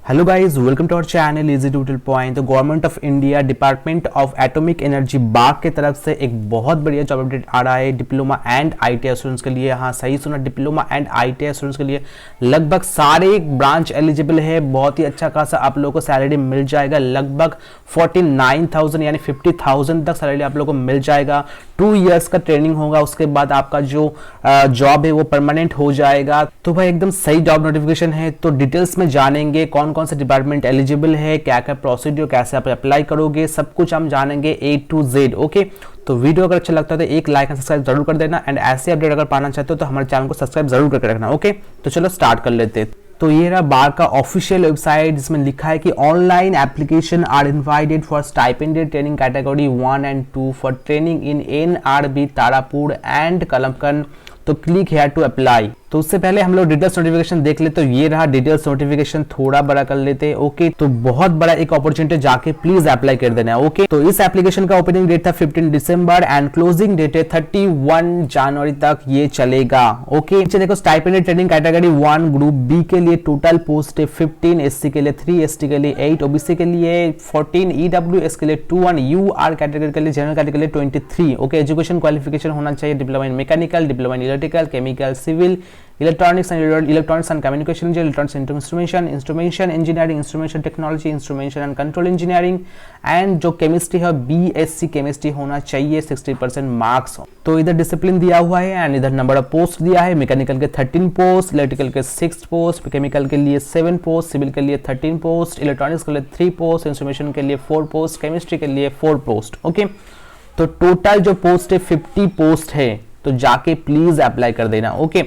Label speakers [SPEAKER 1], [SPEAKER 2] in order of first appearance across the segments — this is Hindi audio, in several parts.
[SPEAKER 1] Hello guys, welcome to our channel easy to point. तो government of India department of atomic energy बाग के तरफ से एक बहुत बढ़िया जॉब अपडेट आ रहा है डिप्लोमा एंड आईटीआई स्टूडेंट्स के लिए। हाँ, सही सुना, डिप्लोमा एंड आईटीआई स्टूडेंट्स के लिए लगभग सारे ब्रांच एलिजिबल है। बहुत ही अच्छा खासा आप लोगों को सैलरी मिल जाएगा, लगभग 49,000 यानी 50,000 तक सैलरी आप लोगों को मिल जाएगा। 2 इयर्स का ट्रेनिंग होगा, उसके बाद आपका जो जॉब है वो परमानेंट हो जाएगा। तो भाई एकदम सही जॉब नोटिफिकेशन है। तो डिटेल्स में जानेंगे कौन कौन से डिपार्टमेंट एलिजिबल है, क्या क्या प्रोसीड्यूर, कैसे आप अप्लाई करोगे, सब कुछ हम जानेंगे A to Z। ओके, तो वीडियो अगर अच्छा लगता है तो एक लाइक एंड सब्सक्राइब जरूर कर देना। एंड ऐसे अपडेट अगर पाना चाहते हो तो हमारे चैनल को सब्सक्राइब जरूर करके रखना। ओके, तो चलो स्टार्ट कर लेते हैं। तो ये रहा बार का ऑफिशियल वेबसाइट, जिसमें लिखा है कि online application are invited for stipended training category 1 and 2 for training in NRB Tarapur and Kalpakkam. तो क्लिक हेयर टू अप्लाई। तो उससे पहले हम लोग डिटेल्स नोटिफिकेशन देख लेते। तो ये रहा डिटेल्स नोटिफिकेशन, थोड़ा बड़ा कर लेते हैं। ओके, तो बहुत बड़ा एक अपॉर्चुनिटी, जाके प्लीज अप्लाई कर देना। ओके, तो इस एप्लीकेशन का ओपनिंग डेट था 15 दिसंबर एंड क्लोजिंग डेट है 31 जनवरी तक ये चलेगा। ओके, नीचे देखो स्टाइपेंडेड ट्रेनिंग कैटेगरी 1 ग्रुप बी के लिए टोटल पोस्ट है 15, SC के लिए 3, ST के लिए 8, OBC के लिए 14, EWS के लिए 21, UR कैटेगरी के लिए जनरल कैटेगरी के लिए 23। ओके, एजुकेशन क्वालिफिकेशन होना चाहिए diploma in mechanical, diploma in electrical, chemical, civil, electronics and communication engineer, electronics instrumentation engineering, instrumentation technology, instrumentation and control engineering. And जो केमिस्ट्री है BSc केमिस्ट्री होना चाहिए, 60% मार्क्स। तो इधर डिसिप्लिन दिया हुआ है एंड इधर नंबर ऑफ पोस्ट दिया है। मैकेनिकल के 13 पोस्ट, इलेक्ट्रिकल के 6 पोस्ट, केमिकल के लिए 7 पोस्ट, सिविल के लिए 13 पोस्ट, इलेक्ट्रॉनिक्स के लिए 3 पोस्ट, इंस्ट्रूमेंटेशन के लिए 4 पोस्ट, केमिस्ट्री के लिए 4 पोस्ट। ओके, तो टोटल जो पोस्ट है 50 पोस्ट है। तो जाके प्लीज अप्लाई कर देना। Okay,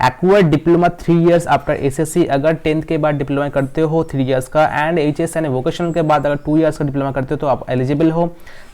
[SPEAKER 1] acquired diploma 3 years after SSC, अगर 10th के बाद डिप्लोमा करते हो 3 इयर्स का, एंड HS यानी वोकेशनल के बाद अगर 2 इयर्स का डिप्लोमा करते हो तो आप एलिजिबल हो।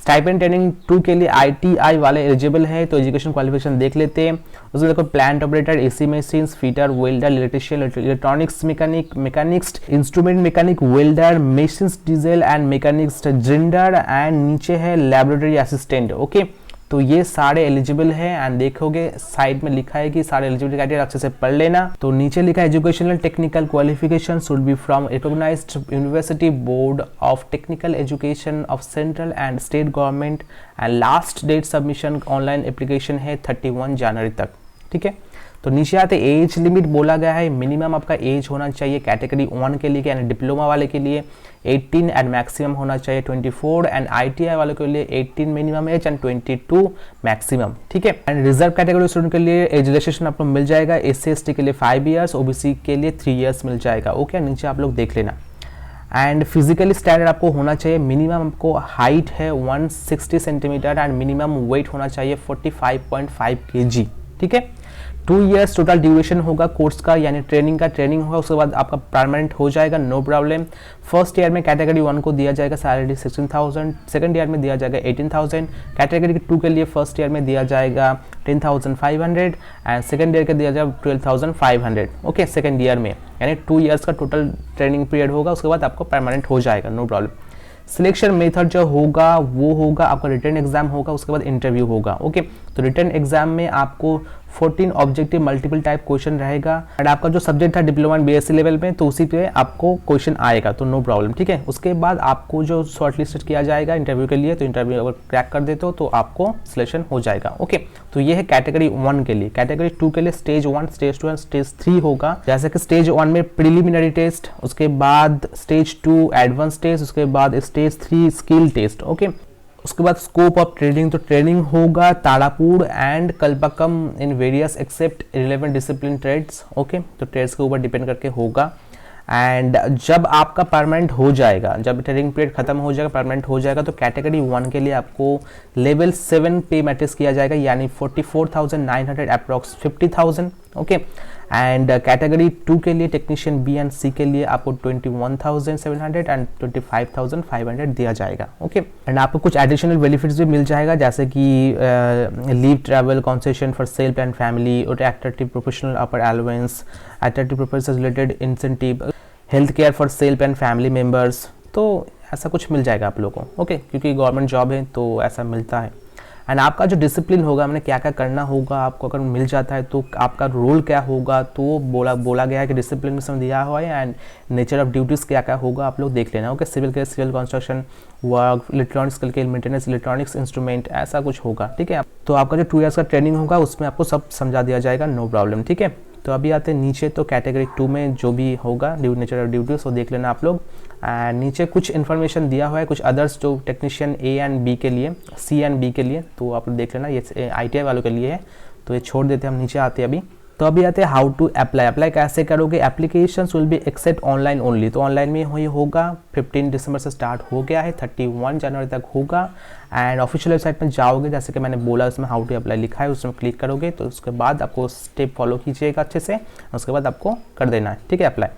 [SPEAKER 1] स्टाइपेंड ट्रेनिंग 2 के लिए ITI वाले एलिजिबल है। तो एजुकेशन क्वालिफिकेशन देख लेते हैं। उसमें देखो plant operator, AC machine, fitter, welder, electrician, electronics mechanics, instrument mechanic, welder, machine diesel and mechanics, gender, and नीचे है लैबोरेटरी असिस्टेंट। ओके, तो ये सारे एलिजिबल है एंड देखोगे साइड में लिखा है कि सारे एलिजिबिलिटी क्राइटेरिया अच्छे से पढ़ लेना। तो नीचे लिखा है educational technical qualification should be from recognised university board of technical education of central and state government and last date submission online application है 31 जनवरी तक। ठीक है, तो नीचे आते एज लिमिट बोला गया है, मिनिमम आपका एज होना चाहिए कैटेगरी 1 के लिए यानी डिप्लोमा वाले के लिए 18 एंड मैक्सिमम होना चाहिए 24, एंड ITI वालों के लिए 18 मिनिमम एज एंड 22 मैक्सिमम। ठीक है, एंड रिजर्व कैटेगरी स्टूडेंट के लिए एज रिलैक्सेशन आपको मिल जाएगा। SC ST के लिए 5 इयर्स, OBC के लिए 3 इयर्स मिल जाएगा। ओके, नीचे आप लोग देख लेना। एंड फिजिकली स्टैंडर्ड आपको होना चाहिए, मिनिमम आपको हाइट है 160 सेंटीमीटर एंड मिनिमम वेट होना चाहिए 45.5 kg। ठीक है, 2 इयर्स टोटल ड्यूरेशन होगा कोर्स का, यानी ट्रेनिंग होगा, उसके बाद आपका परमानेंट हो जाएगा, नो प्रॉब्लम। फर्स्ट ईयर में कैटेगरी 1 को दिया जाएगा सैलरी 16,000, सेकंड ईयर में दिया जाएगा 18,000, कैटेगरी 2 के लिए फर्स्ट ईयर में दिया जाएगा 10,500 एंड सेकंड ईयर का दिया जाएगा 12,500। ओके, सेकंड ईयर में यानी 2 इयर्स का टोटल ट्रेनिंग पीरियड होगा, उसके बाद आपको परमानेंट हो जाएगा, नो प्रॉब्लम। सिलेक्शन मेथड जो होगा वो होगा आपका रिटन एग्जाम होगा, उसके बाद इंटरव्यू होगा। ओके, तो रिटन एग्जाम में आपको 14 ऑब्जेक्टिव मल्टीपल टाइप क्वेश्चन रहेगा एंड आपका जो सब्जेक्ट था डिप्लोमा एंड BSc लेवल में तो उसी पे आपको क्वेश्चन आएगा, तो नो प्रॉब्लम। ठीक है, उसके बाद आपको जो शॉर्टलिस्ट किया जाएगा इंटरव्यू के लिए, तो इंटरव्यू अगर क्रैक कर देते हो तो आपको सिलेक्शन हो जाएगा। ओके, तो ये है कैटेगरी 1 के लिए। कैटेगरी 2 के लिए स्टेज 1, स्टेज 2 एंड स्टेज 3 होगा। जैसे कि स्टेज 1 में प्रिलिमिनरी टेस्ट, उसके बाद स्टेज 2 एडवांस टेस्ट, उसके बाद स्टेज 3 स्किल टेस्ट। ओके, उसके बाद स्कोप ऑफ ट्रेनिंग, तो ट्रेनिंग होगा Tarapur and Kalpakkam in various except relevant discipline trades. Okay, तो ट्रेड्स के ऊपर डिपेंड करके होगा। एंड जब आपका परमानेंट हो जाएगा, जब ट्रेनिंग पीरियड खत्म हो जाएगा, परमानेंट हो जाएगा, तो कैटेगरी 1 के लिए आपको लेवल 7 पे मैट्रिक्स किया जाएगा, यानी 44,900 अप्रॉक्स 50,000। ओके, एंड कैटेगरी 2 के लिए टेक्नीशियन B एंड C के लिए आपको 21,700 एंड 25,500 दिया जाएगा। ओके, एंड आपको कुछ एडिशनल बेनिफिट्स भी मिल जाएगा, जैसे कि leave travel concession for self and family और attractive professional upper allowance, attractive professional related incentive, health care for self and family members. तो ऐसा कुछ मिल जाएगा आप लोगों को। ओके, क्योंकि गवर्नमेंट जॉब है तो ऐसा मिलता है। एंड आपका जो डिसिप्लिन होगा, मैंने क्या क्या करना होगा आपको अगर मिल जाता है तो आपका रोल क्या होगा, तो बोला गया है कि डिसिप्लिन में समझ दिया हुआ है। एंड नेचर ऑफ ड्यूटीज़ क्या क्या होगा आप लोग देख लेना। ओके, सिविल के सिविल कंस्ट्रक्शन वर्क, इलेक्ट्रॉनिक्स के मेंटेनेंस, इलेक्ट्रॉनिक्स इंस्ट्रूमेंट, ऐसा कुछ होगा। ठीक है, तो आपका जो 2 ईयर्स का ट्रेनिंग होगा उसमें आपको सब समझा दिया जाएगा, नो प्रॉब्लम। ठीक है, तो अभी आते हैं नीचे, तो कैटेगरी 2 में जो भी होगा नेचर ऑफ ड्यूटीज़ वो देख लेना आप लोग। एंड नीचे कुछ इन्फॉर्मेशन दिया हुआ है, कुछ अदर्स जो टेक्नीशियन ए एंड बी के लिए, सी एंड बी के लिए, तो आप लोग देख लेना, ये ITI वालों के लिए है, तो ये छोड़ देते हैं हम। नीचे आते हैं अभी, तो अभी आते हैं हाउ टू अप्लाई कैसे करोगे। Application will be accept online only, तो ऑनलाइन में ही होगा। 15 दिसंबर से स्टार्ट हो गया है, 31 जनवरी तक होगा। एंड ऑफिशियल वेबसाइट में जाओगे, जैसे कि मैंने बोला उसमें हाउ टू अप्लाई लिखा है, उसमें क्लिक करोगे तो उसके बाद आपको स्टेप फॉलो कीजिएगा अच्छे से, उसके बाद आपको कर देना है। ठीक है, अप्लाई।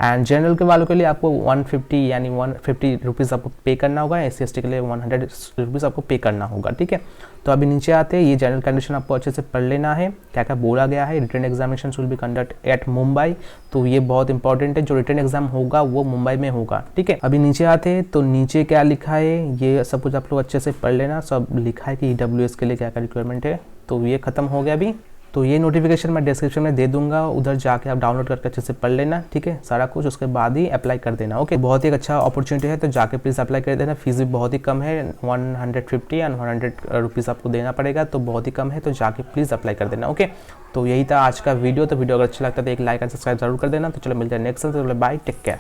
[SPEAKER 1] एंड जनरल के वालों के लिए आपको 150 यानी 150 रुपीज़ आपको पे करना होगा, SC/ST के लिए 100 रुपीज़ आपको पे करना होगा। ठीक है, तो अभी नीचे आते हैं, ये जनरल कंडीशन आपको अच्छे से पढ़ लेना है, क्या क्या बोला गया है। Written examination will be conduct at Mumbai, तो ये बहुत इंपॉर्टेंट है, जो रिटन एग्जाम होगा वो मुंबई में होगा। ठीक है, अभी नीचे आते हैं, तो नीचे क्या लिखा है ये सब कुछ आप लोग अच्छे से पढ़ लेना। सब लिखा है कि EWS के लिए क्या क्या रिक्वायरमेंट है, तो ये खत्म हो गया अभी। तो ये नोटिफिकेशन मैं डिस्क्रिप्शन में दे दूंगा, उधर जाके आप डाउनलोड करके अच्छे से पढ़ लेना। ठीक है, सारा कुछ, उसके बाद ही अप्लाई कर देना। ओके, बहुत ही अच्छा अपॉर्चुनिटी है, तो जाके प्लीज़ अप्लाई कर देना। फीस भी बहुत ही कम है, 150 एंड 100 रुपीज़ आपको देना पड़ेगा, तो बहुत ही कम है, तो जाके प्लीज़ अप्लाई कर देना। ओके, तो यही था आज का वीडियो। तो वीडियो अगर अच्छा लगता है तो एक लाइक एंड सब्सक्राइब जरूर कर देना। तो चलो मिलते हैं नेक्स्ट, तो बाय, टेक केयर।